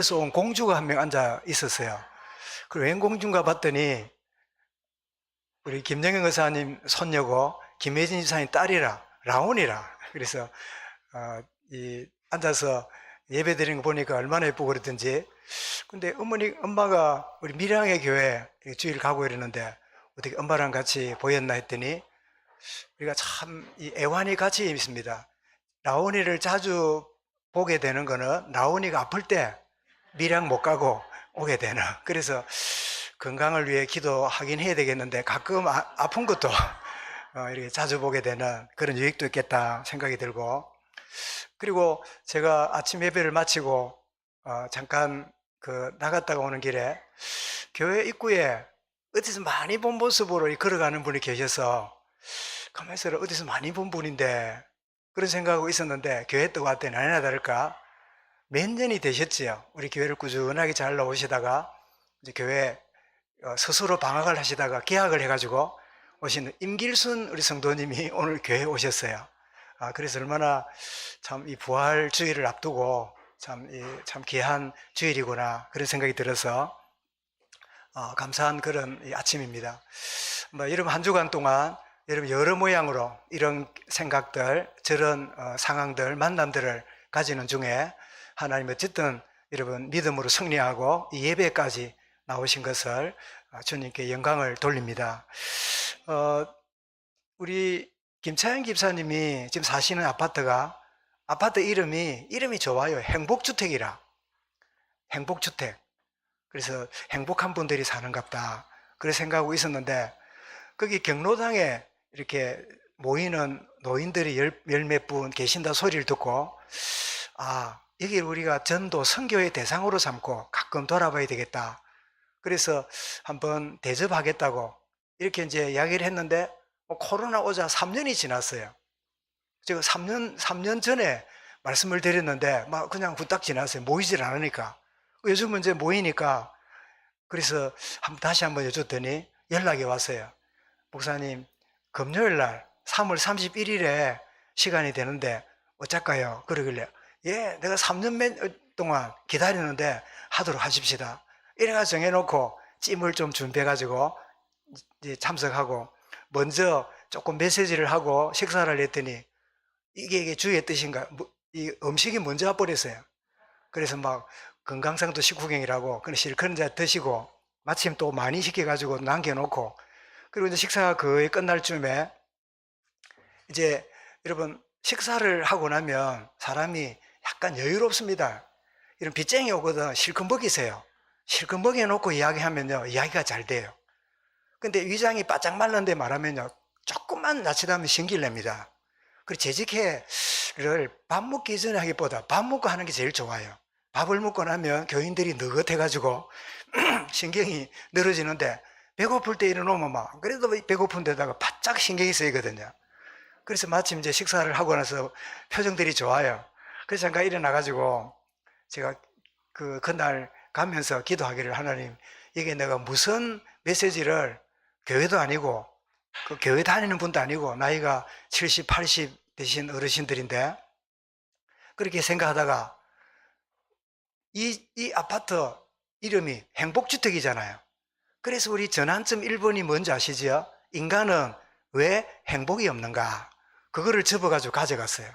그래서 온 공주가 한 명 앉아 있었어요. 그리고 웬 공주인가 봤더니 우리 김정영 의사님 손녀고 김혜진 지사님 딸이라, 라온이라. 그래서 앉아서 예배 드리는 거 보니까 얼마나 예쁘고 그랬던지. 근데 엄마가 우리 밀양의 교회 주일 가고 이러는데 어떻게 엄마랑 같이 보였나 했더니 우리가 참 이 애환이 같이 있습니다. 라온이를 자주 보게 되는 거는 라온이가 아플 때 밀양 못 가고 오게 되는. 그래서 건강을 위해 기도하긴 해야 되겠는데 가끔 아픈 것도 이렇게 자주 보게 되는 그런 유익도 있겠다 생각이 들고, 그리고 제가 아침 예배를 마치고 잠깐 나갔다가 오는 길에 교회 입구에 어디서 많이 본 모습으로 걸어가는 분이 계셔서 가만있어 어디서 많이 본 분인데 그런 생각하고 있었는데, 교회 또 왔더니 아니나 다를까 몇 년이 되셨지요. 우리 교회를 꾸준하게 잘 나오시다가 이제 교회 스스로 방학을 하시다가 개학을 해가지고 오신 임길순 우리 성도님이 오늘 교회에 오셨어요. 그래서 얼마나 참 이 부활 주일을 앞두고 참 귀한 주일이구나 그런 생각이 들어서 감사한 그런 아침입니다. 여러분 한 주간 동안 여러분 여러 모양으로 이런 생각들, 저런 상황들, 만남들을 가지는 중에 하나님 어쨌든 여러분 믿음으로 승리하고 이 예배까지 나오신 것을 주님께 영광을 돌립니다. 우리 김차영 집사님이 지금 사시는 아파트 이름이 좋아요. 행복주택이라. 행복주택. 그래서 행복한 분들이 사는갑다 그렇게 생각하고 있었는데, 거기 경로당에 이렇게 모이는 노인들이 열 몇 분 계신다 소리를 듣고 여기를 우리가 전도 선교의 대상으로 삼고 가끔 돌아봐야 되겠다. 그래서 한번 대접하겠다고 이렇게 이제 이야기를 했는데 코로나 오자 3년이 지났어요. 제가 3년 전에 말씀을 드렸는데 막 그냥 후딱 지났어요. 모이질 않으니까. 요즘은 이제 모이니까. 그래서 다시 한번 여쭸더니 연락이 왔어요. 목사님, 금요일 날 3월 31일에 시간이 되는데 어쩔까요? 그러길래 내가 3년 동안 기다리는데 하도록 하십시다. 이래가지고 정해놓고 찜을 좀 준비해가지고 이제 참석하고 먼저 조금 메시지를 하고 식사를 했더니 이게 주의 뜻인가? 이 음식이 먼저 와버렸어요. 그래서 막 건강상도 식후경이라고 그냥 실컷 이제 드시고 마침 또 많이 시켜가지고 남겨놓고, 그리고 이제 식사가 거의 끝날 쯤에 이제 여러분 식사를 하고 나면 사람이 약간 여유롭습니다. 이런 빚쟁이 오거든 실컷 먹이세요. 실컷 먹여놓고 이야기하면요 이야기가 잘 돼요. 근데 위장이 바짝 말른데 말하면요 조금만 낯이다면 신기를 냅니다. 그리고 재직회를 밥 먹기 전에 하기보다 밥 먹고 하는 게 제일 좋아요. 밥을 먹고 나면 교인들이 느긋해가지고 신경이 늘어지는데 배고플 때 일어나면 막 그래도 배고픈 데다가 바짝 신경이 쓰이거든요. 그래서 마침 이제 식사를 하고 나서 표정들이 좋아요. 그래서 잠깐 일어나가지고 제가 그날 가면서 기도하기를, 하나님 이게 내가 무슨 메시지를, 교회도 아니고 그 교회 다니는 분도 아니고 나이가 70, 80 되신 어르신들인데 그렇게 생각하다가 이 아파트 이름이 행복주택이잖아요. 그래서 우리 전환점 1번이 뭔지 아시죠? 인간은 왜 행복이 없는가? 그거를 접어가지고 가져갔어요.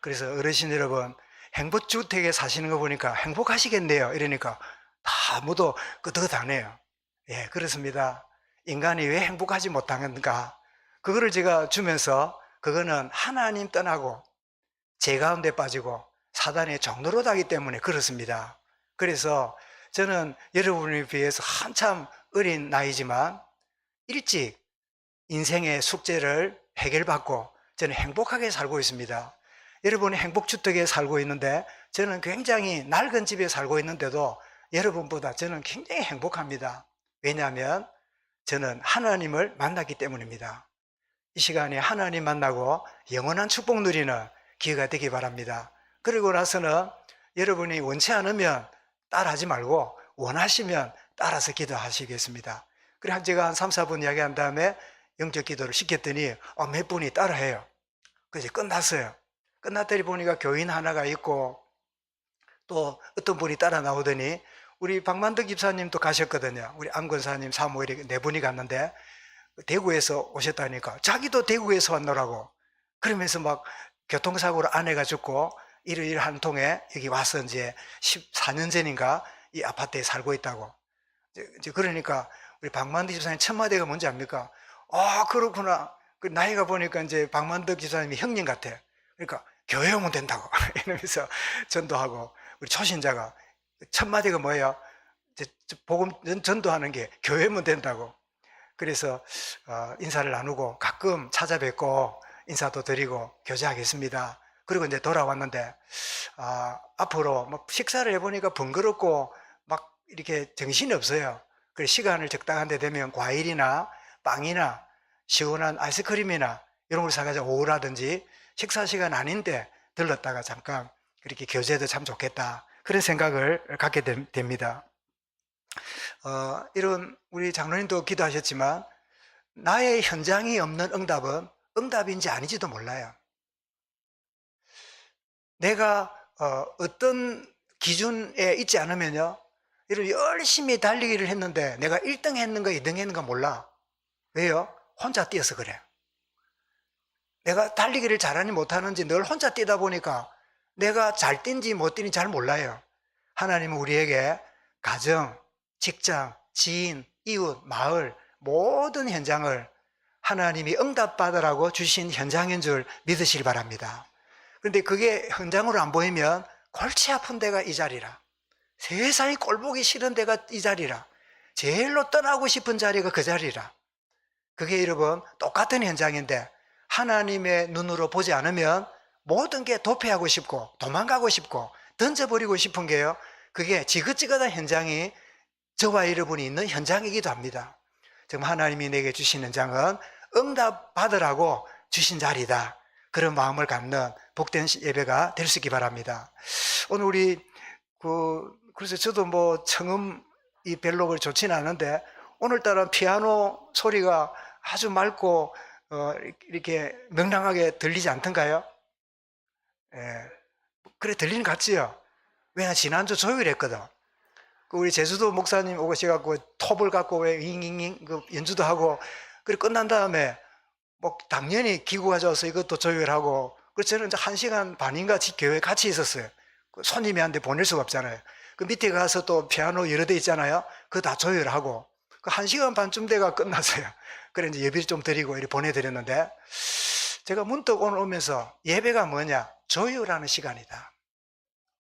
그래서 어르신 여러분, 행복주택에 사시는 거 보니까 행복하시겠네요. 이러니까 다 모두 끄덕하네요. 예, 그렇습니다. 인간이 왜 행복하지 못하는가? 그거를 제가 주면서 그거는 하나님 떠나고 제 가운데 빠지고 사단의 종노릇하기 때문에 그렇습니다. 그래서 저는 여러분에 비해서 한참 어린 나이지만 일찍 인생의 숙제를 해결받고 저는 행복하게 살고 있습니다. 여러분이 행복주택에 살고 있는데 저는 굉장히 낡은 집에 살고 있는데도 여러분보다 저는 굉장히 행복합니다. 왜냐하면 저는 하나님을 만났기 때문입니다. 이 시간에 하나님 만나고 영원한 축복 누리는 기회가 되기 바랍니다. 그리고 나서는 여러분이 원치 않으면 따라하지 말고 원하시면 따라서 기도하시겠습니다. 그래 제가 한 3, 4분 이야기한 다음에 영적 기도를 시켰더니 몇 분이 따라해요. 그래서 끝났어요. 끝났더니 보니까 교인 하나가 있고 또 어떤 분이 따라 나오더니 우리 박만덕 집사님도 가셨거든요. 우리 안권사님 사모 이렇게 네 분이 갔는데 대구에서 오셨다니까 자기도 대구에서 왔노라고 그러면서 막 교통사고로 아내가 죽고 일을 한 통에 여기 와서 이제 14년 전인가 이 아파트에 살고 있다고. 이제 그러니까 우리 박만덕 집사님 첫 마디가 뭔지 압니까? 아, 그렇구나. 그 나이가 보니까 이제 박만덕 집사님이 형님 같아. 그러니까 교회 오면 된다고 이러면서 전도하고 우리 초신자가 첫 마디가 뭐예요? 이제 복음 전도하는 게 교회 오면 된다고. 그래서 인사를 나누고 가끔 찾아뵙고 인사도 드리고 교제하겠습니다. 그리고 이제 돌아왔는데 앞으로 뭐 식사를 해보니까 번거롭고 막 이렇게 정신이 없어요. 그래서 시간을 적당한 데 되면 과일이나 빵이나 시원한 아이스크림이나 이런 걸 사가지고 오후라든지 식사 시간 아닌데 들렀다가 잠깐 그렇게 교제도 참 좋겠다 그런 생각을 갖게 됩니다. 이런 우리 장로님도 기도하셨지만 나의 현장이 없는 응답은 응답인지 아닌지도 몰라요. 내가 어떤 기준에 있지 않으면요 이런 열심히 달리기를 했는데 내가 1등 했는가 2등 했는가 몰라. 왜요? 혼자 뛰어서 그래. 내가 달리기를 잘하니 못하는지 늘 혼자 뛰다 보니까 내가 잘 뛴지 못 뛰는지 잘 몰라요. 하나님은 우리에게 가정, 직장, 지인, 이웃, 마을 모든 현장을 하나님이 응답받으라고 주신 현장인 줄 믿으시기 바랍니다. 그런데 그게 현장으로 안 보이면 골치 아픈 데가 이 자리라. 세상이 꼴보기 싫은 데가 이 자리라. 제일로 떠나고 싶은 자리가 그 자리라. 그게 여러분 똑같은 현장인데 하나님의 눈으로 보지 않으면 모든 게 도피하고 싶고 도망가고 싶고 던져버리고 싶은 게요. 그게 지긋지긋한 현장이 저와 여러분이 있는 현장이기도 합니다. 정말 하나님이 내게 주신 현장은 응답 받으라고 주신 자리다. 그런 마음을 갖는 복된 예배가 될 수 있기 바랍니다. 오늘 우리 그래서 저도 뭐 청음 이 별로 좋지는 않은데 오늘따라 피아노 소리가 아주 맑고 이렇게 명랑하게 들리지 않던가요? 예. 그래 들리는 것 같지요? 왜냐 지난주 조율했거든. 우리 제주도 목사님 오셔갖고 톱을 갖고 왜 윙윙윙 연주도 하고 그리고 끝난 다음에 뭐 당연히 기구 가져와서 이것도 조율하고 그래서 저는 이제 1시간 반인가 교회에 같이 있었어요. 손님이 한테 보낼 수가 없잖아요. 그 밑에 가서 또 피아노 여러 대 있잖아요. 그거 다 조율하고 그 1시간 반쯤 돼가 끝났어요. 그래 이제 예비를 좀 드리고 이렇게 보내드렸는데 제가 문득 오늘 오면서 예배가 뭐냐? 조율하는 시간이다.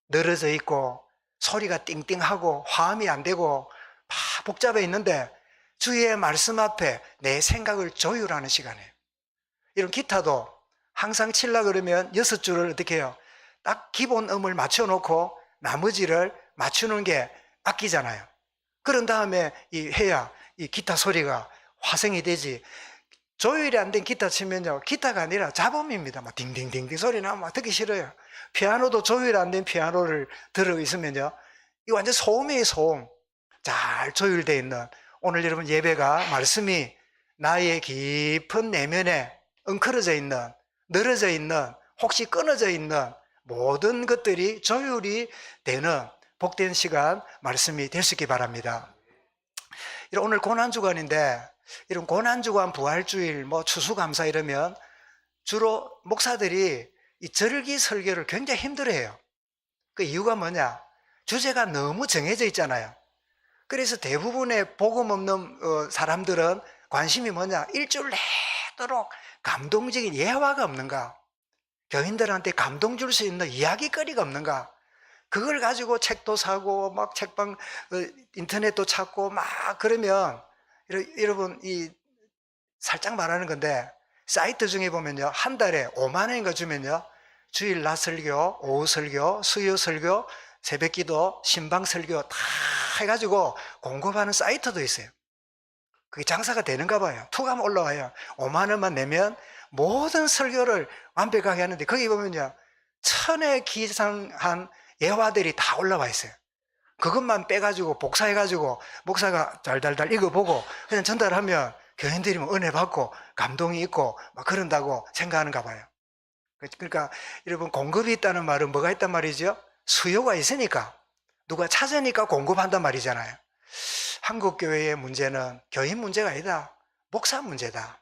늘어져 있고 소리가 띵띵하고 화음이 안 되고 막 복잡해 있는데 주의 말씀 앞에 내 생각을 조율하는 시간이에요. 이런 기타도 항상 칠라 그러면 6줄을 어떻게 해요? 딱 기본 음을 맞춰놓고 나머지를 맞추는 게 악기잖아요. 그런 다음에 해야 이 기타 소리가 화성이 되지. 조율이 안 된 기타 치면요 기타가 아니라 잡음입니다. 막 딩딩딩딩 소리 나면 막 듣기 싫어요. 피아노도 조율 안 된 피아노를 들어 있으면요 이거 완전 소음이에요. 소음. 잘 조율되어 있는 오늘 여러분 예배가 말씀이 나의 깊은 내면에 엉클어져 있는 늘어져 있는 혹시 끊어져 있는 모든 것들이 조율이 되는 복된 시간 말씀이 될 수 있기 바랍니다. 오늘 고난주간인데 이런 고난주간 부활주일 뭐 추수감사 이러면 주로 목사들이 이 절기 설교를 굉장히 힘들어해요. 그 이유가 뭐냐? 주제가 너무 정해져 있잖아요. 그래서 대부분의 복음 없는 사람들은 관심이 뭐냐? 일주일 내도록 감동적인 예화가 없는가? 교인들한테 감동 줄 수 있는 이야기거리가 없는가? 그걸 가지고 책도 사고 막 책방 인터넷도 찾고 막 그러면 여러분 살짝 말하는 건데 사이트 중에 보면요 한 달에 5만 원인가 주면요 주일 낮 설교, 오후 설교, 수요 설교, 새벽기도, 신방 설교 다 해가지고 공급하는 사이트도 있어요. 그게 장사가 되는가 봐요. 투가면 올라와요. 5만 원만 내면 모든 설교를 완벽하게 하는데 거기 보면요 1000회 기상한 예화들이 다 올라와 있어요. 그것만 빼가지고 복사해가지고 목사가 달달달 읽어보고 그냥 전달하면 교인들이 은혜 받고 감동이 있고 막 그런다고 생각하는가 봐요. 그러니까 여러분 공급이 있다는 말은 뭐가 있단 말이죠? 수요가 있으니까, 누가 찾으니까 공급한단 말이잖아요. 한국 교회의 문제는 교인 문제가 아니다. 목사 문제다.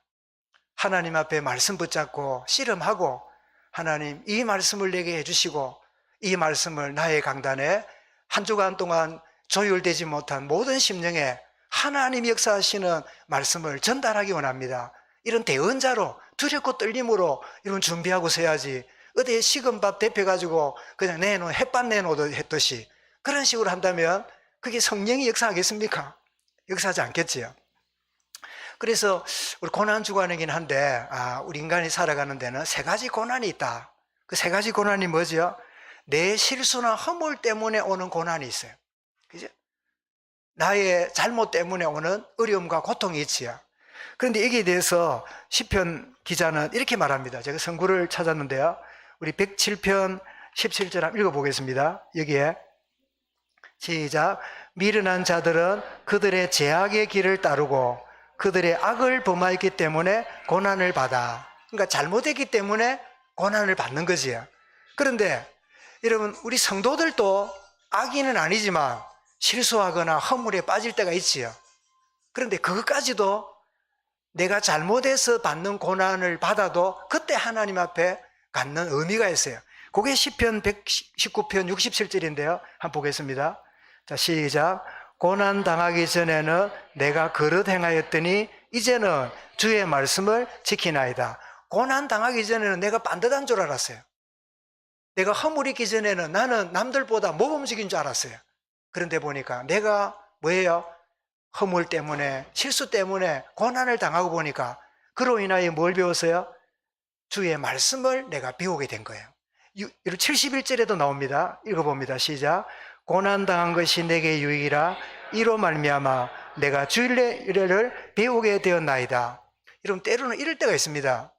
하나님 앞에 말씀 붙잡고 씨름하고, 하나님 이 말씀을 내게 해주시고, 이 말씀을 나의 강단에 한 주간 동안 조율되지 못한 모든 심령에 하나님 역사하시는 말씀을 전달하기 원합니다. 이런 대언자로 두렵고 떨림으로 이런 준비하고 서야지, 어디에 식은 밥 데펴가지고 그냥 햇반 내놓듯 했듯이 그런 식으로 한다면 그게 성령이 역사하겠습니까? 역사하지 않겠지요. 그래서 우리 고난 주간이긴 한데, 우리 인간이 살아가는 데는 세 가지 고난이 있다. 그 세 가지 고난이 뭐죠? 내 실수나 허물 때문에 오는 고난이 있어요. 그죠? 나의 잘못 때문에 오는 어려움과 고통이 있지요. 그런데 여기에 대해서 시편 기자는 이렇게 말합니다. 제가 성구를 찾았는데요. 우리 107편 17절 한번 읽어보겠습니다. 여기에 시작. 미련한 자들은 그들의 죄악의 길을 따르고 그들의 악을 범하였기 때문에 고난을 받아. 그러니까 잘못했기 때문에 고난을 받는 거지요. 그런데 여러분, 우리 성도들도 악인은 아니지만 실수하거나 허물에 빠질 때가 있지요. 그런데 그것까지도 내가 잘못해서 받는 고난을 받아도 그때 하나님 앞에 갖는 의미가 있어요. 그게 시편 119편 67절인데요. 한번 보겠습니다. 자, 시작. 고난 당하기 전에는 내가 그릇 행하였더니 이제는 주의 말씀을 지키나이다. 고난 당하기 전에는 내가 반듯한 줄 알았어요. 내가 허물 있기 전에는 나는 남들보다 모범적인 줄 알았어요. 그런데 보니까 내가 뭐예요? 허물 때문에, 실수 때문에 고난을 당하고 보니까 그로 인하여 뭘 배웠어요? 주의 말씀을 내가 배우게 된 거예요. 71절에도 나옵니다. 읽어봅니다. 시작. 고난 당한 것이 내게 유익이라 이로 말미암아 내가 주일례를 배우게 되었나이다. 여러분, 때로는 이럴 때가 있습니다.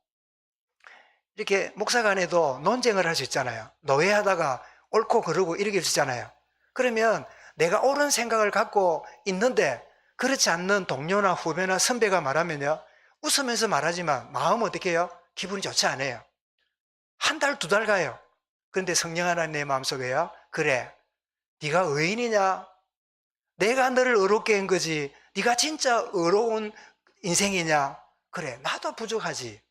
이렇게 목사간에도 논쟁을 할 수 있잖아요. 노예하다가 옳고 그르고 이렇게 있잖아요. 그러면 내가 옳은 생각을 갖고 있는데 그렇지 않는 동료나 후배나 선배가 말하면요, 웃으면서 말하지만 마음은 어떻게 해요? 기분이 좋지 않아요. 한 달, 두 달 가요. 그런데 성령 하나님 내 마음속에요, 그래, 네가 의인이냐? 내가 너를 의롭게 한 거지 네가 진짜 의로운 인생이냐? 그래, 나도 부족하지.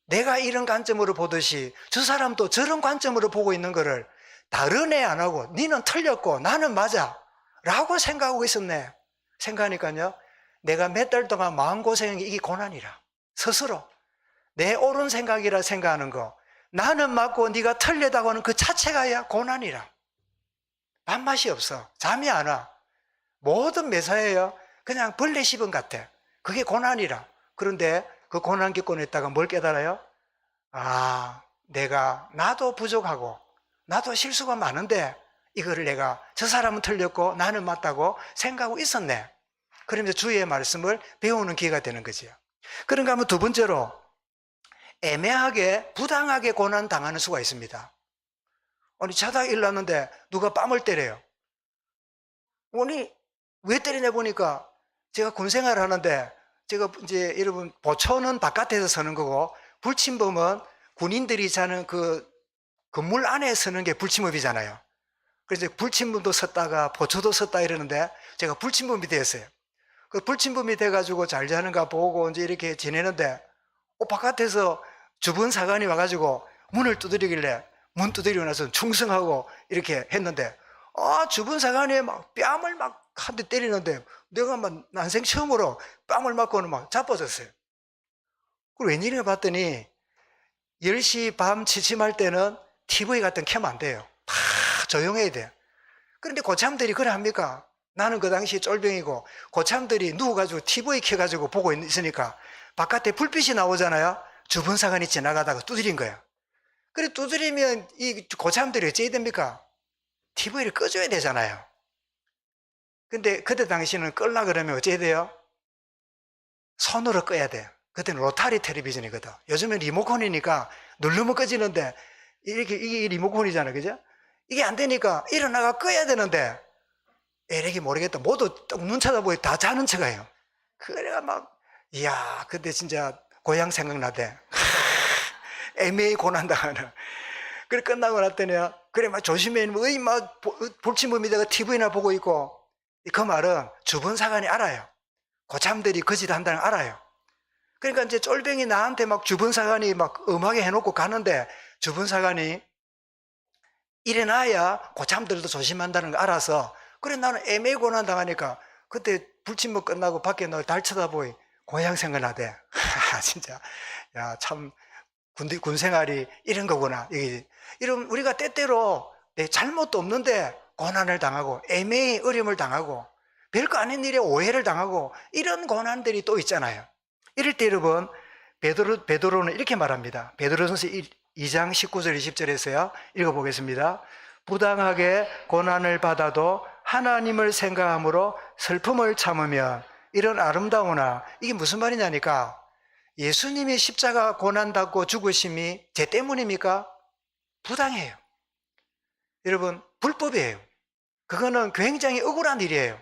내가 이런 관점으로 보듯이 저 사람도 저런 관점으로 보고 있는 거를 다른 애 안 하고 니는 틀렸고 나는 맞아 라고 생각하고 있었네. 생각하니까요, 내가 몇 달 동안 마음고생한 게 이게 고난이라. 스스로 내 옳은 생각이라 생각하는 거, 나는 맞고 네가 틀리다고 하는 그 자체가 고난이라. 밥맛이 없어. 잠이 안 와. 모든 매사예요, 그냥 벌레 씹은 같아. 그게 고난이라. 그런데 그 고난 겪고 있다가 뭘 깨달아요? 나도 부족하고 나도 실수가 많은데 이거를 내가 저 사람은 틀렸고 나는 맞다고 생각하고 있었네. 그러면서 주의 말씀을 배우는 기회가 되는 거죠. 그런가 하면 두 번째로, 애매하게 부당하게 고난 당하는 수가 있습니다. 아니, 자다가 일어났는데 누가 뺨을 때려요. 아니, 왜 때리냐 보니까 제가 군생활을 하는데, 제가 이제 여러분 보초는 바깥에서 서는 거고 불침범은 군인들이 사는 그 건물 안에 서는 게 불침범이잖아요. 그래서 불침범도 섰다가 보초도 섰다 이러는데 제가 불침범이 되었어요. 그 불침범이 돼가지고 잘 자는가 보고 이제 이렇게 지내는데 바깥에서 주변 사관이 와가지고 문을 두드리길래 문 두드리고 나서 충성하고 이렇게 했는데, 주변 사관이 막 뺨을 막 한 대 때리는데 내가 막 난생 처음으로 뺨을 맞고는 막 자빠졌어요. 그리고 웬일인가 봤더니 10시 밤 취침할 때는 TV 같은 거 켜면 안 돼요. 다 조용해야 돼요. 그런데 고참들이 그래 합니까? 나는 그 당시 쫄병이고 고참들이 누워가지고 TV 켜가지고 보고 있으니까 바깥에 불빛이 나오잖아요. 주변 사관이 지나가다가 두드린 거예요. 그래 두드리면 이 고참들이 어찌해야 됩니까? TV를 꺼줘야 되잖아요. 근데 그때 당시는 끌라 그러면 어찌해야 돼요? 손으로 꺼야 돼요. 그때는 로타리 텔레비전이거든. 요즘엔 리모컨이니까 누르면 꺼지는데 이게 리모컨이잖아요. 그죠? 이게 안 되니까 일어나가 꺼야 되는데 에렉이 모르겠다. 모두 눈 쳐다보고 다 자는 척해요. 그래가 막, 이야, 그때 진짜 고향 생각나대. 애매히 고난당하는. 그래 끝나고 났더니 그래, 막 조심해. 어이, 막 볼침범이다가 TV나 보고 있고. 그 말은 주변 사관이 알아요. 고참들이 거짓 한다는 걸 알아요. 그러니까 이제 쫄병이 나한테 막 주변 사관이 막 엄하게 해놓고 가는데 주변 사관이 일어나야 고참들도 조심한다는 걸 알아서 그래 나는 애매히 고난 당하니까 그때 불침범 끝나고 밖에 너 달 쳐다보이 고향 생각나대. 진짜 야 참 군 생활이 이런 거구나. 이런 우리가 때때로 내 잘못도 없는데 고난을 당하고 애매히 어려움을 당하고 별거 아닌 일에 오해를 당하고 이런 고난들이 또 있잖아요. 이럴 때 여러분 베드로는 이렇게 말합니다. 베드로전서 2장 19절 20절에서요. 읽어보겠습니다. 부당하게 고난을 받아도 하나님을 생각함으로 슬픔을 참으면 이런 아름다우나 이게 무슨 말이냐니까 예수님이 십자가 고난받고 죽으심이 제 때문입니까? 부당해요. 여러분 불법이에요. 그거는 굉장히 억울한 일이에요.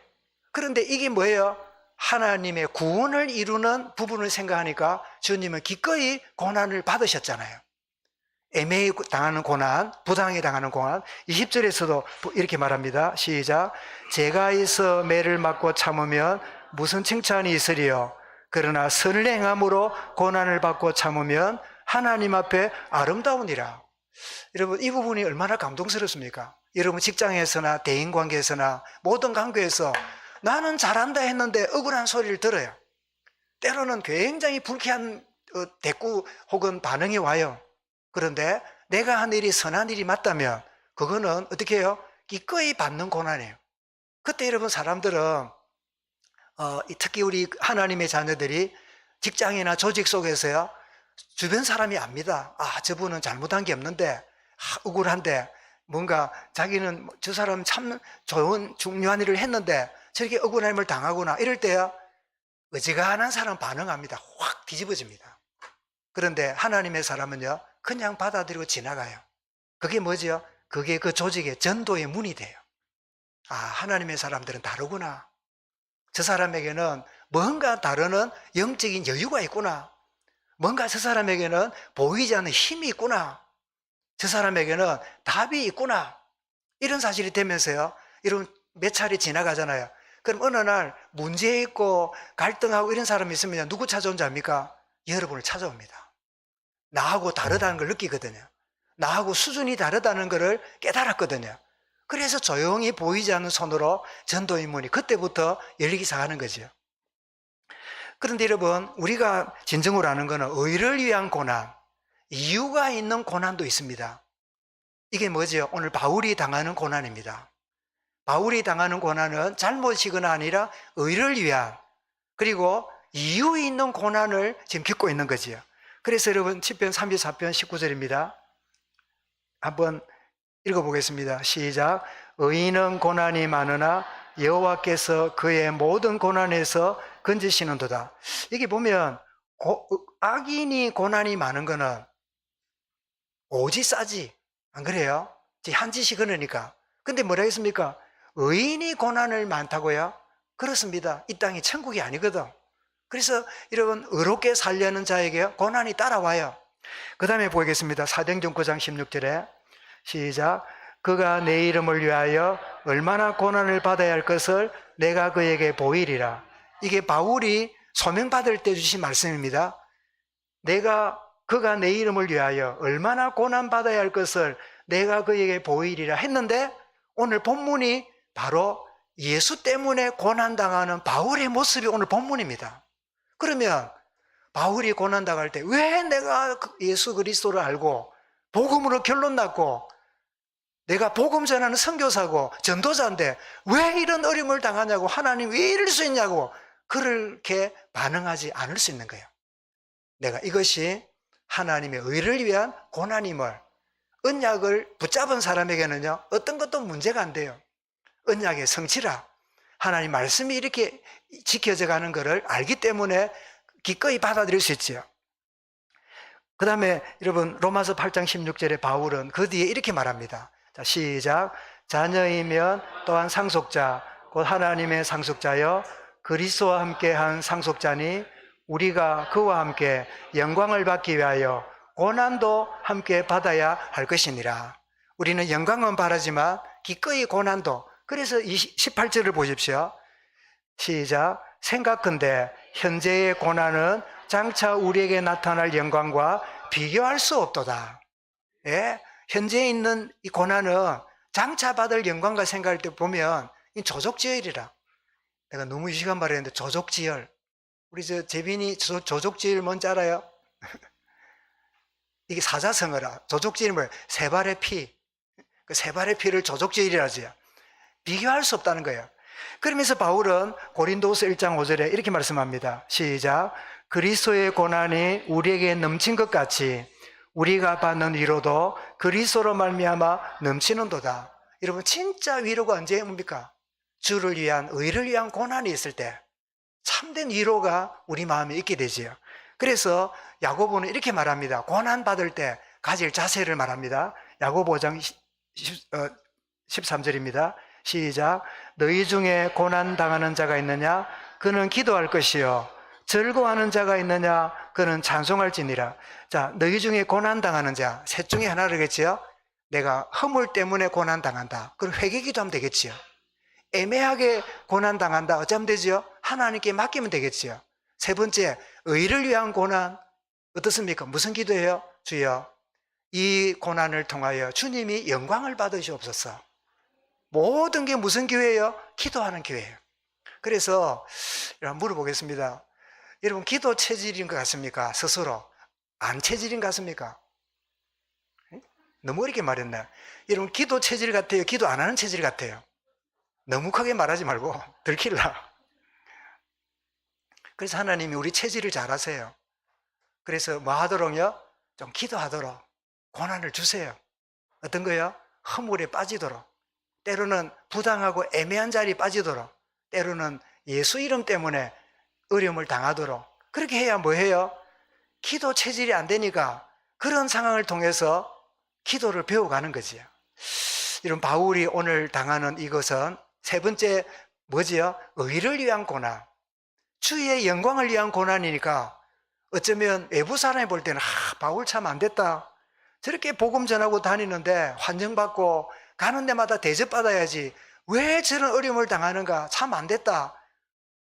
그런데 이게 뭐예요? 하나님의 구원을 이루는 부분을 생각하니까 주님은 기꺼이 고난을 받으셨잖아요. 애매히 당하는 고난, 부당하게 당하는 고난. 20절에서도 이렇게 말합니다. 시작. 제가 있어 매를 맞고 참으면 무슨 칭찬이 있으리요? 그러나 선을 행함으로 고난을 받고 참으면 하나님 앞에 아름다우니라. 여러분 이 부분이 얼마나 감동스럽습니까? 여러분 직장에서나 대인관계에서나 모든 관계에서 나는 잘한다 했는데 억울한 소리를 들어요. 때로는 굉장히 불쾌한 대꾸 혹은 반응이 와요. 그런데 내가 한 일이 선한 일이 맞다면 그거는 어떻게 해요? 기꺼이 받는 고난이에요. 그때 여러분 사람들은 특히 우리 하나님의 자녀들이 직장이나 조직 속에서요 주변 사람이 압니다. 저분은 잘못한 게 없는데 억울한데 뭔가 자기는 저 사람 참 좋은 중요한 일을 했는데 저렇게 억울함을 당하구나 이럴 때요 어지간한 사람 반응합니다. 확 뒤집어집니다. 그런데 하나님의 사람은요 그냥 받아들이고 지나가요. 그게 뭐죠? 그게 그 조직의 전도의 문이 돼요. 하나님의 사람들은 다르구나. 저 사람에게는 뭔가 다르는 영적인 여유가 있구나. 뭔가 저 사람에게는 보이지 않는 힘이 있구나. 저 사람에게는 답이 있구나. 이런 사실이 되면서요 이런 몇 차례 지나가잖아요. 그럼 어느 날 문제 있고 갈등하고 이런 사람이 있으면 누구 찾아온 줄 압니까? 여러분을 찾아옵니다. 나하고 다르다는 걸 느끼거든요. 나하고 수준이 다르다는 것을 깨달았거든요. 그래서 조용히 보이지 않는 손으로 전도의 문이 그때부터 열리기 시작하는 거죠. 그런데 여러분 우리가 진정으로 아는 것은 의를 위한 고난, 이유가 있는 고난도 있습니다. 이게 뭐죠? 오늘 바울이 당하는 고난입니다. 바울이 당하는 고난은 잘못이거나 아니라 의를 위한 그리고 이유 있는 고난을 지금 겪고 있는 거지요. 그래서 여러분 10편 34편 19절입니다. 한번 읽어보겠습니다. 시작. 의인은 고난이 많으나 여호와께서 그의 모든 고난에서 건지시는도다. 이게 보면 악인이 고난이 많은 거는 오지 싸지 안 그래요? 한 짓이 그러니까. 근데 뭐라 했습니까? 의인이 고난을 많다고요? 그렇습니다. 이 땅이 천국이 아니거든. 그래서 여러분 의롭게 살려는 자에게 고난이 따라와요. 그 다음에 보겠습니다. 사도행전 9장 16절에 시작. 그가 내 이름을 위하여 얼마나 고난을 받아야 할 것을 내가 그에게 보이리라. 이게 바울이 소명받을 때 주신 말씀입니다. 그가 내 이름을 위하여 얼마나 고난받아야 할 것을 내가 그에게 보이리라 했는데 오늘 본문이 바로 예수 때문에 고난당하는 바울의 모습이 오늘 본문입니다. 그러면 바울이 고난당할 때 왜 내가 예수 그리스도를 알고 복음으로 결론 났고 내가 복음 전하는 선교사고 전도자인데 왜 이런 어려움을 당하냐고 하나님 왜 이럴 수 있냐고 그렇게 반응하지 않을 수 있는 거예요. 내가 이것이 하나님의 의를 위한 고난임을 언약을 붙잡은 사람에게는요 어떤 것도 문제가 안 돼요. 언약의 성취라 하나님 말씀이 이렇게 지켜져 가는 것을 알기 때문에 기꺼이 받아들일 수 있지요. 그 다음에 여러분 로마서 8장 16절에 바울은 그 뒤에 이렇게 말합니다. 자, 시작. 자녀이면 또한 상속자 곧 하나님의 상속자여 그리스도와 함께 한 상속자니 우리가 그와 함께 영광을 받기 위하여 고난도 함께 받아야 할 것이니라. 우리는 영광은 바라지만 기꺼이 고난도. 그래서 18절을 보십시오. 시작. 생각컨대 현재의 고난은 장차 우리에게 나타날 영광과 비교할 수 없도다. 예? 현재에 있는 이 고난은 장차 받을 영광과 생각할 때 보면 이 조족지혈이라. 내가 너무 이 시간 말했는데 조족지혈. 우리 재빈이 조족지혈 뭔지 알아요? 이게 사자성어라. 조족지혈이 뭐예요? 세 발의 피. 그 세 발의 피를 조족지혈이라지요. 비교할 수 없다는 거예요. 그러면서 바울은 고린도후서 1장 5절에 이렇게 말씀합니다. 시작. 그리스도의 고난이 우리에게 넘친 것 같이 우리가 받는 위로도 그리스도로 말미암아 넘치는도다. 여러분 진짜 위로가 언제 옵니까? 주를 위한, 의를 위한 고난이 있을 때 참된 위로가 우리 마음에 있게 되지요. 그래서 야고보는 이렇게 말합니다. 고난 받을 때 가질 자세를 말합니다. 야고보 5장 13절입니다. 시작. 너희 중에 고난 당하는 자가 있느냐? 그는 기도할 것이요. 즐거워하는 자가 있느냐? 그는 찬송할지니라. 자, 너희 중에 고난 당하는 자, 셋 중에 하나겠지요. 내가 허물 때문에 고난 당한다. 그럼 회개기도하면 되겠지요. 애매하게 고난 당한다. 어쩌면 되지요? 하나님께 맡기면 되겠지요. 세 번째, 의를 위한 고난. 어떻습니까? 무슨 기도예요? 주여, 이 고난을 통하여 주님이 영광을 받으시옵소서. 모든 게 무슨 기회예요? 기도하는 기회예요. 그래서 물어보겠습니다. 여러분 기도 체질인 것 같습니까? 스스로 안 체질인 것 같습니까? 너무 어렵게 말했나? 여러분 기도 체질 같아요? 기도 안 하는 체질 같아요? 너무 크게 말하지 말고 들킬라. 그래서 하나님이 우리 체질을 잘 아세요. 그래서 뭐 하도록요? 좀 기도하도록 고난을 주세요. 어떤 거요? 허물에 빠지도록, 때로는 부당하고 애매한 자리에 빠지도록, 때로는 예수 이름 때문에 어려움을 당하도록. 그렇게 해야 뭐 해요? 기도 체질이 안 되니까 그런 상황을 통해서 기도를 배워가는 거지요. 이런 바울이 오늘 당하는 이것은 세 번째 뭐지요? 의를 위한 고난. 주의 영광을 위한 고난이니까 어쩌면 외부 사람이 볼 때는 바울 참 안 됐다. 저렇게 복음 전하고 다니는데 환정받고 가는 데마다 대접받아야지 왜 저런 어려움을 당하는가? 참 안 됐다.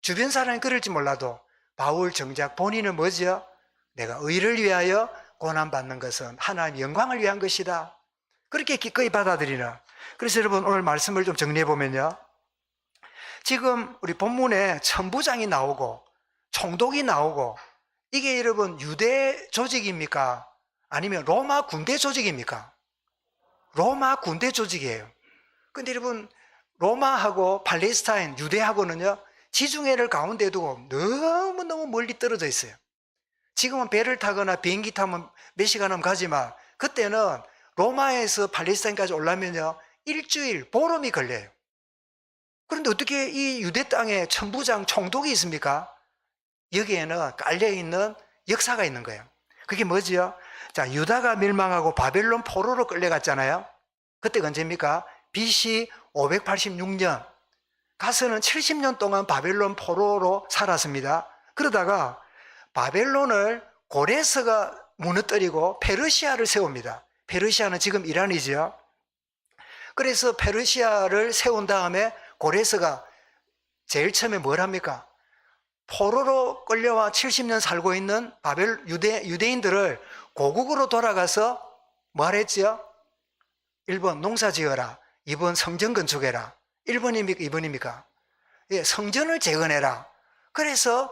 주변 사람이 그럴지 몰라도 바울 정작 본인은 뭐지요? 내가 의를 위하여 고난받는 것은 하나님의 영광을 위한 것이다. 그렇게 기꺼이 받아들이는. 그래서 여러분 오늘 말씀을 좀 정리해 보면요, 지금 우리 본문에 천부장이 나오고 총독이 나오고 이게 여러분 유대 조직입니까? 아니면 로마 군대 조직입니까? 로마 군대 조직이에요. 근데 여러분 로마하고 팔레스타인, 유대하고는요 지중해를 가운데 두고 너무너무 멀리 떨어져 있어요. 지금은 배를 타거나 비행기 타면 몇 시간 하면 가지만 그때는 로마에서 팔레스타인까지 올라면요 일주일, 보름이 걸려요. 그런데 어떻게 이 유대 땅에 천부장, 총독이 있습니까? 여기에는 깔려있는 역사가 있는 거예요. 그게 뭐지요? 자, 유다가 멸망하고 바벨론 포로로 끌려갔잖아요. 그때가 언제입니까? BC 586년. 가서는 70년 동안 바벨론 포로로 살았습니다. 그러다가 바벨론을 고레스가 무너뜨리고 페르시아를 세웁니다. 페르시아는 지금 이란이죠. 그래서 페르시아를 세운 다음에 고레스가 제일 처음에 뭘 합니까? 포로로 끌려와 70년 살고 있는 유대인들을 고국으로 돌아가서 뭐 하랬지요? 1번 농사 지어라, 2번 성전 건축해라. 1번입니까? 2번입니까? 예, 성전을 재건해라. 그래서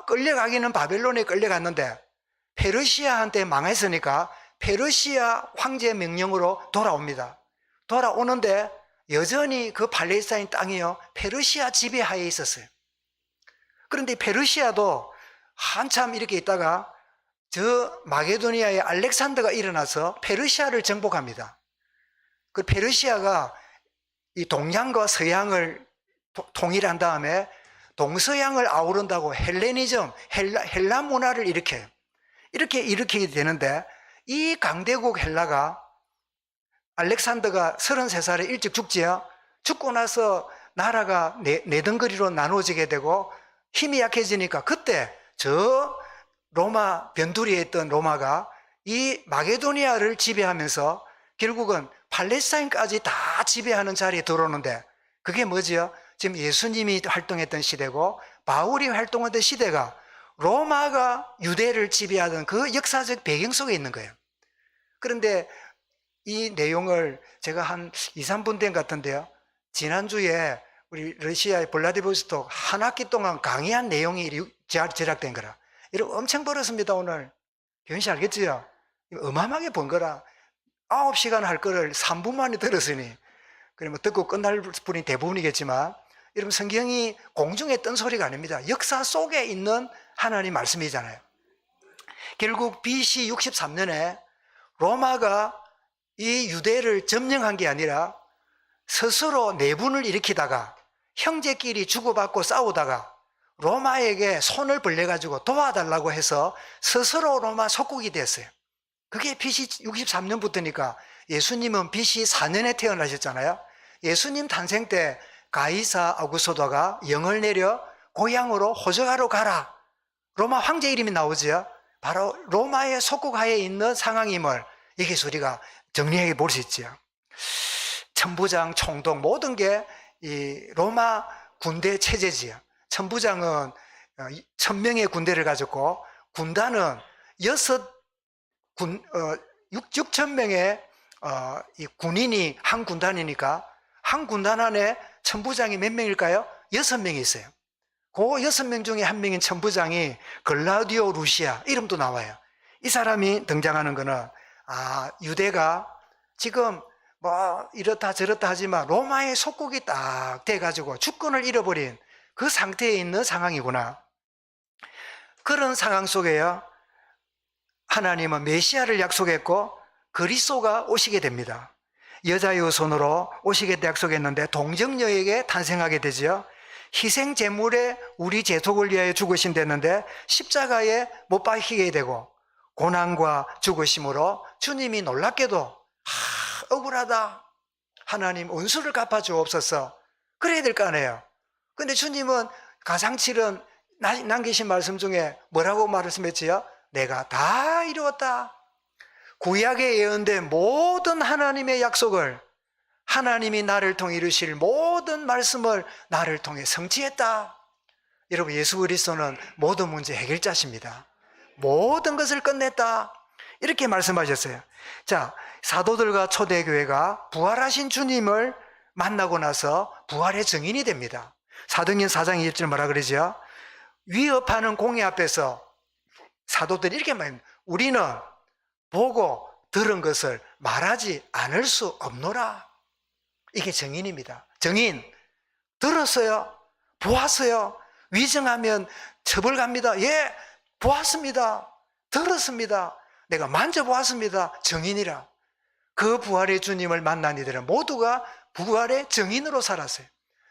끌려가기는 바벨론에 끌려갔는데 페르시아한테 망했으니까 페르시아 황제 명령으로 돌아옵니다. 돌아오는데 여전히 그 팔레스타인 땅이요 페르시아 지배하에 있었어요. 그런데 페르시아도 한참 이렇게 있다가 저 마게도니아의 알렉산더가 일어나서 페르시아를 정복합니다. 그 페르시아가 이 동양과 서양을 통일한 다음에 동서양을 아우른다고 헬레니즘, 헬라 문화를 일으켜요. 이렇게 일으키게 되는데 이 강대국 헬라가 알렉산더가 33살에 일찍 죽지요. 죽고 나서 나라가 네덩거리로 나누어지게 되고 힘이 약해지니까 그때 저 로마 변두리에 있던 로마가 이 마게도니아를 지배하면서 결국은 팔레스타인까지 다 지배하는 자리에 들어오는데, 그게 뭐지요? 지금 예수님이 활동했던 시대고 바울이 활동하던 시대가 로마가 유대를 지배하던 그 역사적 배경 속에 있는 거예요. 그런데 이 내용을 제가 한 2, 3분 된 것 같은데요, 지난주에 우리 러시아의 블라디보스톡 한 학기 동안 강의한 내용이 제작된 거라. 이런 엄청 벌었습니다. 오늘 교인 씨 알겠지요? 어마어마하게 번 거라. 9시간 할 거를 3분 만에 들었으니, 그러면 듣고 끝날 분이 대부분이겠지만, 여러분 성경이 공중에 뜬 소리가 아닙니다. 역사 속에 있는 하나님 말씀이잖아요. 결국 BC 63년에 로마가 이 유대를 점령한 게 아니라 스스로 내분을 일으키다가 형제끼리 주고받고 싸우다가 로마에게 손을 벌려가지고 도와달라고 해서 스스로 로마 속국이 됐어요. 그게 BC 63년부터니까 예수님은 BC 4년에 태어나셨잖아요. 예수님 탄생 때 가이사 아구스토가 영을 내려 고향으로 호적하러 가라. 로마 황제 이름이 나오죠. 바로 로마의 속국하에 있는 상황임을 여기서 우리가 정리해 볼 수 있죠. 천부장, 총독 모든 게 이 로마 군대 체제지요. 천부장은 1000명의 군대를 가졌고, 군단은 6,000명의 이 군인이 한 군단이니까 한 군단 안에 천부장이 몇 명일까요? 6명이 있어요. 그 6명 중에 한 명인 천부장이 글라우디오 루시아, 이름도 나와요. 이 사람이 등장하는 거는, 유대가 지금 뭐 이렇다 저렇다 하지만 로마의 속국이 딱 돼가지고 주권을 잃어버린 그 상태에 있는 상황이구나. 그런 상황 속에요, 하나님은 메시아를 약속했고 그리스도가 오시게 됩니다. 여자의 손으로 오시겠다 약속했는데 동정녀에게 탄생하게 되죠. 희생 제물에 우리 죄속을 위하여 죽으신댔는데 십자가에 못 박히게 되고 고난과 죽으심으로 주님이 놀랍게도 억울하다, 하나님 원수를 갚아주옵소서, 그래야 될 거 아니에요. 근데 주님은 가장칠은 남기신 말씀 중에 뭐라고 말씀했지요? 내가 다 이루었다. 구약에 예언된 모든 하나님의 약속을, 하나님이 나를 통해 이루실 모든 말씀을 나를 통해 성취했다. 여러분, 예수 그리스도는 모든 문제 해결자십니다. 모든 것을 끝냈다, 이렇게 말씀하셨어요. 자, 사도들과 초대교회가 부활하신 주님을 만나고 나서 부활의 증인이 됩니다. 사도행전 4장 20절 뭐라 그러죠? 위협하는 공의 앞에서 사도들이 이렇게 말합니다. 우리는 보고 들은 것을 말하지 않을 수 없노라. 이게 증인입니다. 증인. 들었어요. 보았어요. 위증하면 처벌 갑니다. 예, 보았습니다. 들었습니다. 내가 만져보았습니다. 증인이라. 그 부활의 주님을 만난 이들은 모두가 부활의 증인으로 살았어요.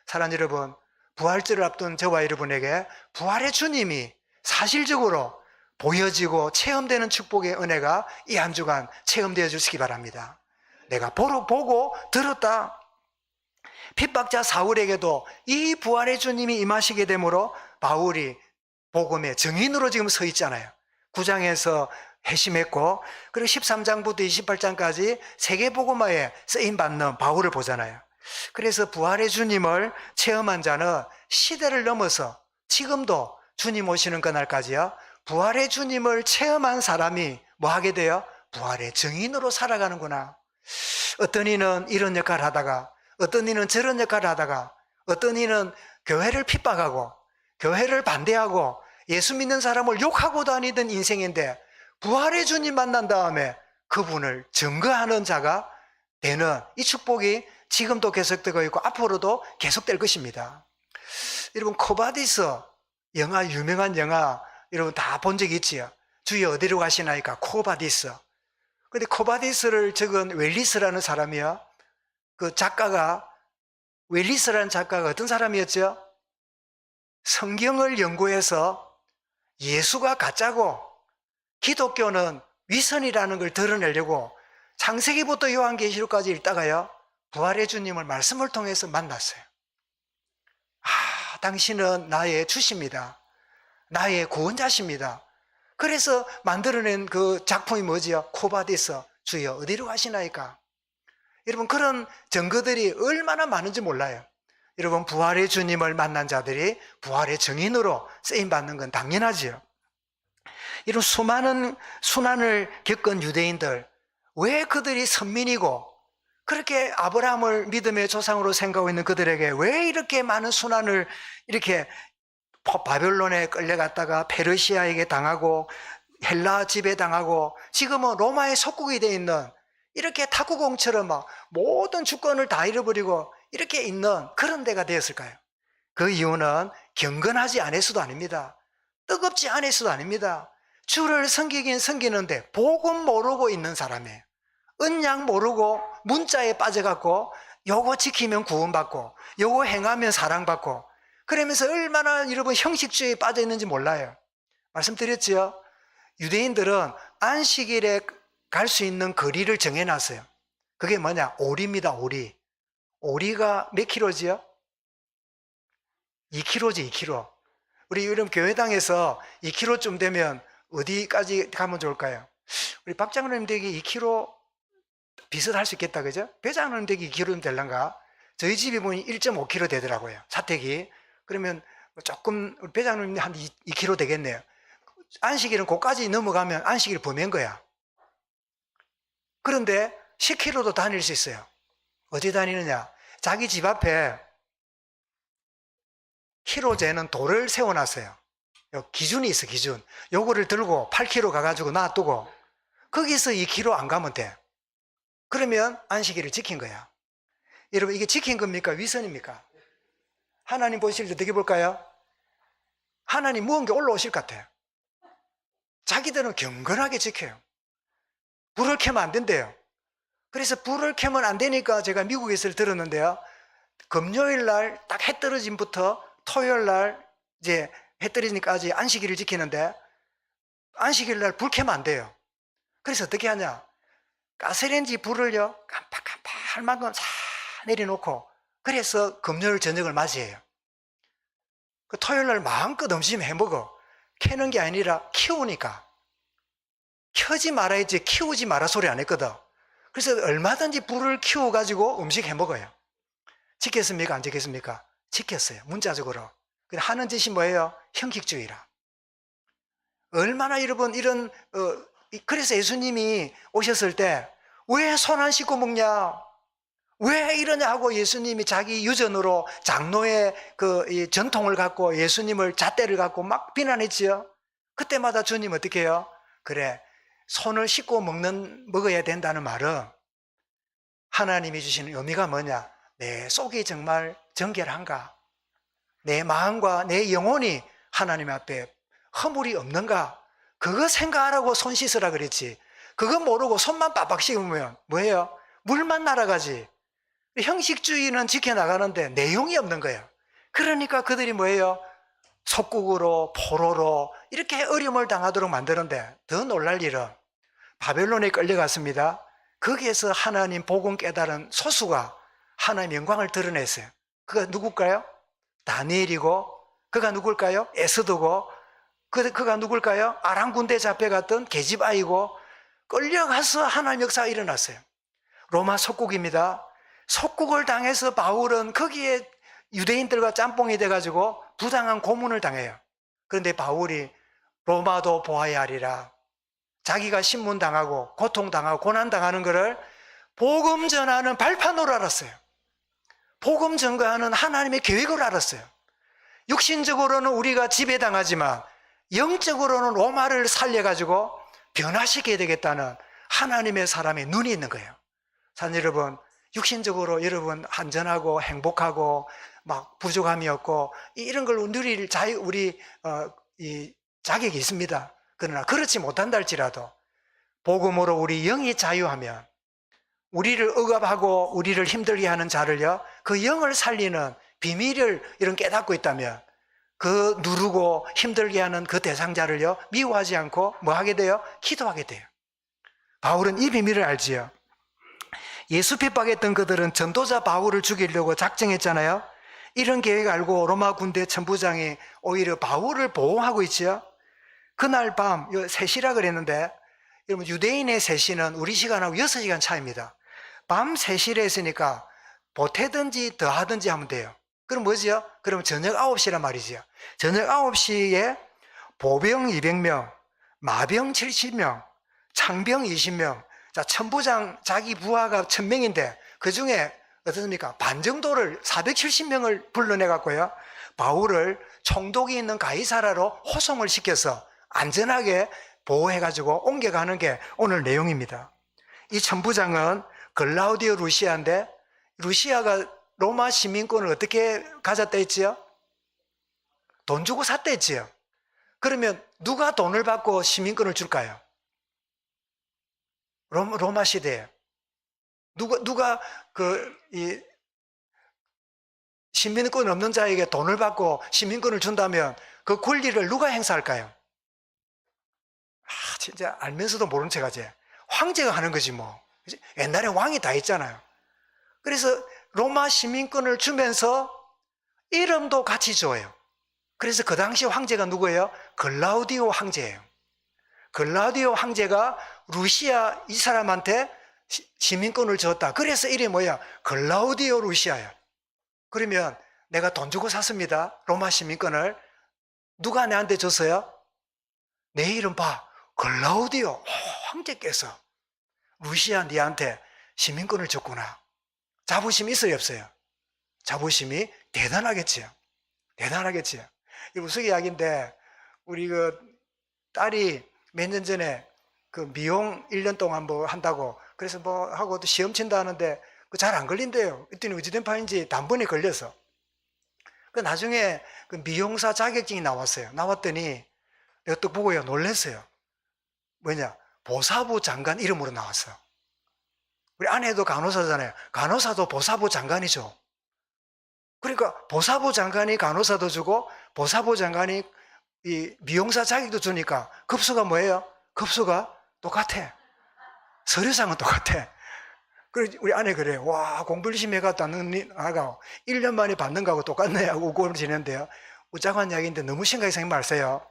사랑 여러분, 부활절을 앞둔 저와 여러분에게 부활의 주님이 사실적으로 보여지고 체험되는 축복의 은혜가 이 한 주간 체험되어 주시기 바랍니다. 내가 보고 들었다. 핍박자 사울에게도 이 부활의 주님이 임하시게 되므로 바울이 복음의 증인으로 지금 서 있잖아요. 9장에서 회심했고, 그리고 13장부터 28장까지 세계복음화에 쓰임받는 바울을 보잖아요. 그래서 부활의 주님을 체험한 자는 시대를 넘어서 지금도 주님 오시는 그날까지요, 부활의 주님을 체험한 사람이 뭐 하게 돼요? 부활의 증인으로 살아가는구나. 어떤 이는 이런 역할을 하다가, 어떤 이는 저런 역할을 하다가, 어떤 이는 교회를 핍박하고 교회를 반대하고 예수 믿는 사람을 욕하고 다니던 인생인데, 부활의 주님 만난 다음에 그분을 증거하는 자가 되는 이 축복이 지금도 계속되고 있고 앞으로도 계속될 것입니다. 여러분, 코바디스 영화, 유명한 영화 여러분 다 본 적 있지요? 주여 어디로 가시나이까? 코바디스. 근데 코바디스를 적은 웰리스라는 사람이요, 그 작가가, 웰리스라는 작가가 어떤 사람이었죠? 성경을 연구해서 예수가 가짜고 기독교는 위선이라는 걸 드러내려고 창세기부터 요한계시록까지 읽다가요, 부활의 주님을 말씀을 통해서 만났어요. 당신은 나의 주십니다. 나의 구원자십니다. 그래서 만들어낸 그 작품이 뭐지요? 코바디스. 주여 어디로 가시나이까? 여러분, 그런 증거들이 얼마나 많은지 몰라요. 여러분, 부활의 주님을 만난 자들이 부활의 증인으로 쓰임받는 건 당연하지요. 이런 수많은 순환을 겪은 유대인들, 왜 그들이 선민이고 그렇게 아브라함을 믿음의 조상으로 생각하고 있는 그들에게 왜 이렇게 많은 순환을, 이렇게 바벨론에 끌려갔다가 페르시아에게 당하고 헬라 지배당하고 지금은 로마의 속국이 되어 있는, 이렇게 탁구공처럼 막 모든 주권을 다 잃어버리고 이렇게 있는 그런 데가 되었을까요? 그 이유는 경건하지 않았어도 아닙니다. 뜨겁지 않았어도 아닙니다. 주를 섬기긴 섬기는데 복음 모르고 있는 사람이에요. 언약 모르고 문자에 빠져갖고 요거 지키면 구원받고 요거 행하면 사랑받고, 그러면서 얼마나 여러분 형식주의에 빠져 있는지 몰라요. 말씀드렸죠? 유대인들은 안식일에 갈 수 있는 거리를 정해놨어요. 그게 뭐냐? 오리입니다. 오리. 오리가 몇 킬로지요? 2킬로지, 2킬로. 우리 여러분 교회당에서 2킬로쯤 되면 어디까지 가면 좋을까요? 우리 박 장로님 댁이 2킬로 비슷할 수 있겠다, 그죠? 배 장로님 댁이 2킬로면 될란가? 저희 집이 보니 1.5킬로 되더라고요, 사택이. 그러면 조금 배 장로님 한 2킬로 되겠네요. 안식일은 그까지 넘어가면 안식일 범인 거야. 그런데 10킬로도 다닐 수 있어요. 어디 다니느냐? 자기 집 앞에 키로 재는 돌을 세워놨어요. 기준이 있어, 기준. 요거를 들고 8킬로 가가지고 놔두고 거기서 2킬로 안 가면 돼. 그러면 안식일을 지킨 거야. 여러분, 이게 지킨 겁니까? 위선입니까? 하나님 보실 때 어떻게 볼까요? 하나님 무언가 올라오실 것 같아요. 자기들은 경건하게 지켜요. 불을 켜면 안 된대요. 그래서 불을 켜면 안 되니까 제가 미국에서 들었는데요, 금요일 날 딱 해 떨어짐부터 토요일 날 이제 해 떨어지니까지 안식일을 지키는데 안식일 날 불 켜면 안 돼요. 그래서 어떻게 하냐? 가스레인지 불을요 깜빡깜빡 할 만큼 싹 내려놓고, 그래서 금요일 저녁을 맞이해요. 그 토요일 날 마음껏 음식 해먹어. 켜는 게 아니라 키우니까. 켜지 말아야지 키우지 마라 소리 안 했거든. 그래서 얼마든지 불을 키워가지고 음식 해먹어요. 지켰습니까? 안 지켰습니까? 지켰어요. 문자적으로. 하는 짓이 뭐예요? 형식주의라. 얼마나 여러분 이런 그래서 예수님이 오셨을 때 왜 손 안 씻고 먹냐? 왜 이러냐 하고 예수님이 자기 유전으로 장로의 이 전통을 갖고 예수님을 잣대를 갖고 막 비난했지요. 그때마다 주님 어떻게 해요? 그래, 손을 씻고 먹어야 된다는 말은 하나님이 주시는 의미가 뭐냐? 내 속이 정말 정결한가? 내 마음과 내 영혼이 하나님 앞에 허물이 없는가? 그거 생각하라고 손 씻으라 그랬지. 그거 모르고 손만 빡빡 씻으면 뭐예요? 물만 날아가지. 형식주의는 지켜나가는데 내용이 없는 거예요. 그러니까 그들이 뭐예요? 속국으로 포로로 이렇게 어려움을 당하도록 만드는데, 더 놀랄 일은 바벨론에 끌려갔습니다. 거기에서 하나님 복음 깨달은 소수가 하나님 영광을 드러냈어요. 그가 누굴까요? 다니엘이고, 그가 누굴까요? 에스더고, 그가 누굴까요? 아람 군대 잡혀갔던 계집아이고, 끌려가서 하나님 역사가 일어났어요. 로마 속국입니다. 속국을 당해서 바울은 거기에 유대인들과 짬뽕이 돼가지고 부당한 고문을 당해요. 그런데 바울이 로마도 보아야 하리라, 자기가 신문당하고 고통당하고 고난당하는 것을 복음 전하는 발판으로 알았어요. 복음 전가하는 하나님의 계획을 알았어요. 육신적으로는 우리가 지배당하지만 영적으로는 로마를 살려가지고 변화시켜야 되겠다는 하나님의 사람의 눈이 있는 거예요. 산 여러분, 육신적으로 여러분 안전하고 행복하고 막 부족함이 없고 이런 걸 누릴 우리 이 자격이 있습니다. 그러나 그렇지 못한다 할지라도 복음으로 우리 영이 자유하면, 우리를 억압하고 우리를 힘들게 하는 자를요, 그 영을 살리는 비밀을 이런 깨닫고 있다면 그 누르고 힘들게 하는 그 대상자를요 미워하지 않고 뭐 하게 돼요? 기도하게 돼요. 바울은 이 비밀을 알지요. 예수 핍박했던 그들은 전도자 바울을 죽이려고 작정했잖아요. 이런 계획 알고 로마 군대 천부장이 오히려 바울을 보호하고 있지요. 그날 밤 3시라 그랬는데, 여러분 유대인의 3시는 우리 시간하고 6시간 차이입니다. 밤 3시에 했으니까 보태든지 더 하든지 하면 돼요. 그럼 뭐지요? 그럼 저녁 9시란 말이지요. 저녁 9시에 보병 200명, 마병 70명, 창병 20명, 자, 천부장 자기 부하가 1000명인데 그 중에 어떻습니까? 반 정도를 470명을 불러내 갖고요. 바울을 총독이 있는 가이사라로 호송을 시켜서 안전하게 보호해 가지고 옮겨가는 게 오늘 내용입니다. 이 천부장은 글라우디오 루시아인데 루시아가 로마 시민권을 어떻게 가졌다 했지요? 돈 주고 샀다 했지요. 그러면 누가 돈을 받고 시민권을 줄까요? 로마 시대에 누가 이 시민권 없는 자에게 돈을 받고 시민권을 준다면 그 권리를 누가 행사할까요? 진짜 알면서도 모른 척 하지. 황제가 하는 거지 뭐. 그치? 옛날에 왕이 다 했잖아요. 그래서 로마 시민권을 주면서 이름도 같이 줘요. 그래서 그 당시 황제가 누구예요? 글라우디오 황제예요. 글라우디오 황제가 루시아 이 사람한테 시민권을 줬다. 그래서 이름이 뭐야? 글라우디오 루시아야. 그러면 내가 돈 주고 샀습니다. 로마 시민권을. 누가 내한테 줬어요? 내 이름 봐. 글라우디오 황제께서 루시아 니한테 시민권을 줬구나. 자부심이 있어요, 없어요? 자부심이 대단하겠지요. 대단하겠지요. 이 우스갯 이야기인데 우리 그 딸이 몇 년 전에 그 미용 1년 동안 뭐 한다고 그래서 뭐 하고 또 시험 친다 하는데 그 잘 안 걸린대요. 그랬더니 어찌된 판인지 단번에 걸려서 그 나중에 그 미용사 자격증이 나왔어요. 나왔더니 내가 또 보고요 놀랐어요. 뭐냐? 보사부 장관 이름으로 나왔어. 우리 아내도 간호사잖아요. 간호사도 보사부 장관이죠. 그러니까 보사부 장관이 간호사도 주고 보사부 장관이 이 미용사 자격도 주니까 급수가 뭐예요? 급수가 똑같아. 서류상은 똑같아. 그래서 우리 아내 그래요. 와, 공부 열심히 해갔다는 아가 1년 만에 받는 거하고 똑같네 하고 웃고 지내는데요. 우짜간 이야기인데 너무 심각하게 생각 말세요.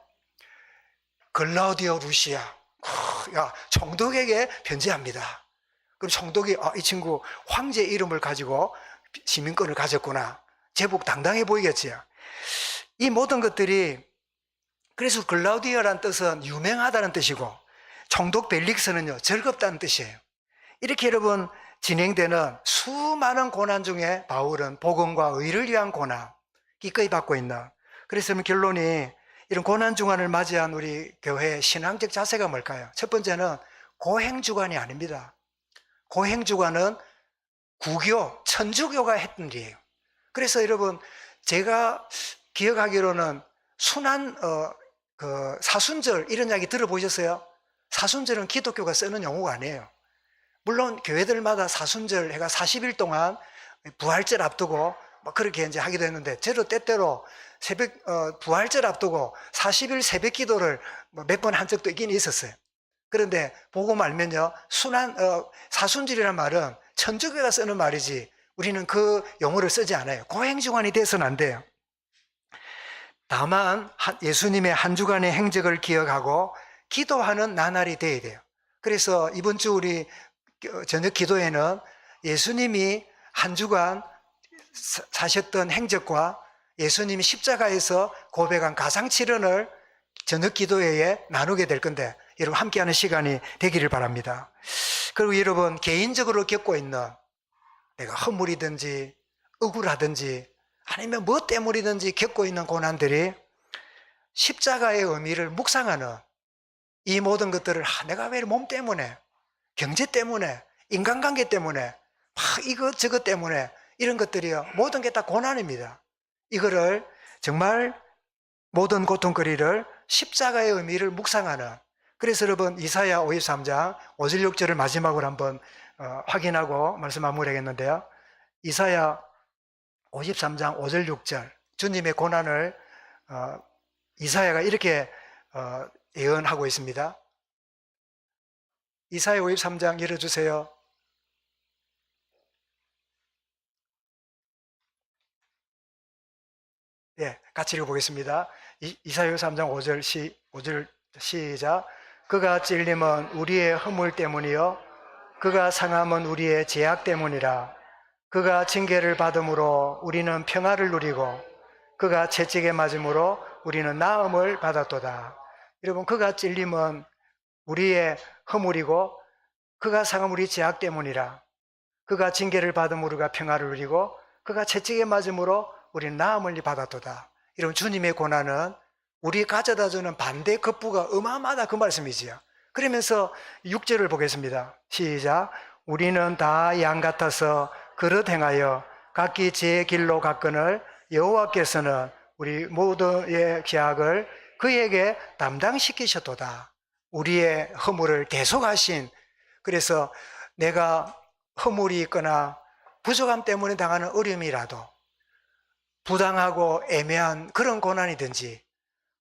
글라우디오 루시아. 야, 총독에게 편지합니다. 그럼 총독이 이 친구 황제 이름을 가지고 시민권을 가졌구나. 제법 당당해 보이겠지요. 이 모든 것들이 그래서 글라우디오라는 뜻은 유명하다는 뜻이고 총독 벨릭스는요 즐겁다는 뜻이에요. 이렇게 여러분 진행되는 수많은 고난 중에 바울은 복음과 의를 위한 고난 기꺼이 받고 있는. 그래서 결론이 이런 고난 주간을 맞이한 우리 교회의 신앙적 자세가 뭘까요? 첫 번째는 고행주간이 아닙니다. 고행주간은 구교, 천주교가 했던 일이에요. 그래서 여러분 제가 기억하기로는 순환 그 사순절 이런 이야기 들어보셨어요? 사순절은 기독교가 쓰는 용어가 아니에요. 물론 교회들마다 사순절 해가 40일 동안 부활절 앞두고 뭐 그렇게 이제 하기도 했는데 저도 때때로 새벽 부활절 앞두고 40일 새벽 기도를 몇 번 한 적도 있긴 있었어요. 그런데 복음 알면요 사순절이라는 말은 천주교가 쓰는 말이지 우리는 그 용어를 쓰지 않아요. 고행주간이 돼서는 안 돼요. 다만 예수님의 한 주간의 행적을 기억하고 기도하는 나날이 되어야 돼요. 그래서 이번 주 우리 저녁 기도에는 예수님이 한 주간 사셨던 행적과 예수님이 십자가에서 고백한 가상칠언을 저녁 기도회에 나누게 될 건데 여러분 함께하는 시간이 되기를 바랍니다. 그리고 여러분 개인적으로 겪고 있는 내가 허물이든지 억울하든지 아니면 뭐 때문이든지 겪고 있는 고난들이 십자가의 의미를 묵상하는 이 모든 것들을 내가 왜 몸 때문에 경제 때문에 인간관계 때문에 이것 저것 때문에 이런 것들이요 모든 게 다 고난입니다. 이거를 정말 모든 고통거리를 십자가의 의미를 묵상하는. 그래서 여러분 이사야 53장 5절 6절을 마지막으로 한번 확인하고 말씀 마무리하겠는데요. 이사야 53장 5절 6절 주님의 고난을 이사야가 이렇게 예언하고 있습니다. 이사야 53장 열어주세요. 예, 같이 읽어보겠습니다. 이사야 53장 5절 시작. 그가 찔림은 우리의 허물 때문이요 그가 상함은 우리의 죄악 때문이라. 그가 징계를 받음으로 우리는 평화를 누리고 그가 채찍에 맞음으로 우리는 나음을 받았도다. 여러분, 그가 찔림은 우리의 허물이고 그가 상함 우리 죄악 때문이라. 그가 징계를 받음으로 우리가 평화를 누리고 그가 채찍에 맞음으로 우리는 나음을 받았도다. 여러분, 주님의 고난은 우리 가져다주는 반대 급부가 어마어마하다, 그 말씀이지요. 그러면서 6절을 보겠습니다. 시작. 우리는 다 양 같아서 그릇 행하여 각기 제 길로 갔거늘 여호와께서는 우리 모두의 죄악을 그에게 담당시키셨도다. 우리의 허물을 대속하신, 그래서 내가 허물이 있거나 부족함 때문에 당하는 어려움이라도, 부당하고 애매한 그런 고난이든지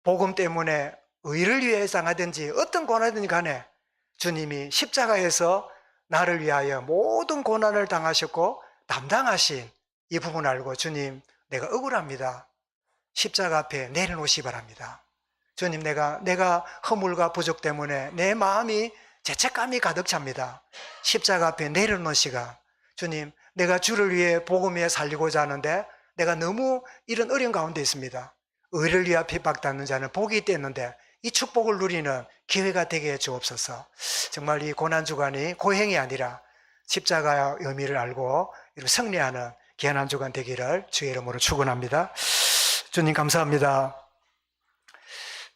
복음 때문에 의를 위해 당하든지 어떤 고난이든지 간에 주님이 십자가에서 나를 위하여 모든 고난을 당하셨고 담당하신 이 부분 알고, 주님 내가 억울합니다, 십자가 앞에 내려놓으시 바랍니다. 주님, 내가 허물과 부족 때문에 내 마음이 죄책감이 가득 찹니다. 십자가 앞에 내려놓으시가, 주님 내가 주를 위해 복음 위해 살리고자 하는데 내가 너무 이런 어려운 가운데 있습니다. 의를 위하여 핍박받는 자는 복이 있댔는데 이 축복을 누리는 기회가 되게 해 주옵소서. 정말 이 고난주간이 고행이 아니라 십자가의 의미를 알고 승리하는 귀한 한 주간 되기를 주의 이름으로 축원합니다. 주님 감사합니다.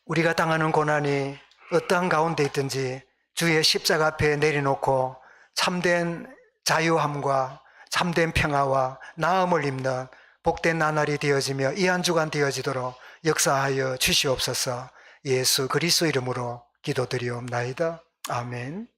우리가 당하는 고난이 어떠한 가운데 있든지 주의 십자가 앞에 내려놓고 참된 자유함과 참된 평화와 나음을 입는 복된 나날이 되어지며 이 한 주간 되어지도록 역사하여 주시옵소서. 예수 그리스도 이름으로 기도드리옵나이다. 아멘.